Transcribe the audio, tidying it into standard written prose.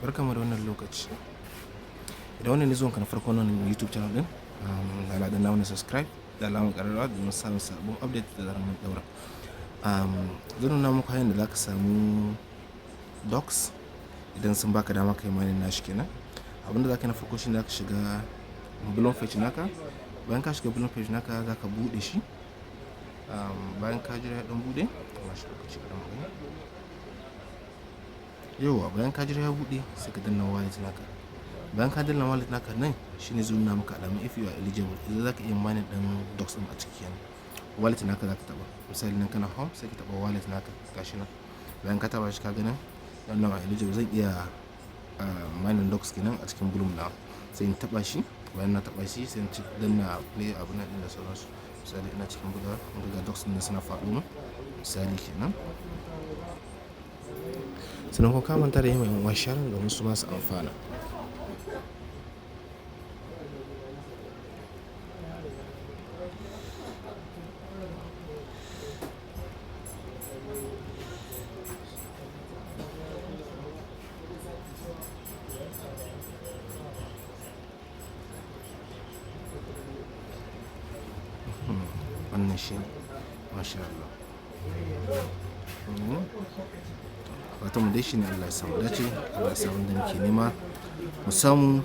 Barkanmu da wannan lokaci. Idan wannan ne zuwanka na farko wannan YouTube channel din, da danna mana subscribe da alamar ƙararrawa domin samun sabon update da zarar mun daura. Zan nuna muku hanyar da zaka samu docs idan sun baka dama kai mining nashi kenan. Abinda zaka yi na farko shine zaka shiga blog page naka. Bayan ka shiga blog page naka zaka bude shi. Bayan ka jira ya dan bude, shi lokaci kadan magana. Yauwa bayan ka jira ya bude sai ka danna wallet naka. Bayan ka danna wallet naka nan shine zai nuna maka alamun if you are eligible, idan zaka iya mining din docs din a ciki kenan. Wallet naka zaka taba. Misali nan kana home sai ka taba wallet naka gashi nan. Bayan ka taba shi ka ganin dan nan eligible zan iya mining docs kenan a cikin bloom na. Sai in taba shi, bayan na taba shi sai in danna play abun nan din da sauransu. Misali ina cikin buga docs din suna faɗo min. Misali kenan. Sannan kuma ka manta da yi mai sharing domin su masu amfana. Wannan shi masha Allah. Fatan mu dai shine Allah ya samu dace, Allah ya samu da muke nema mu samu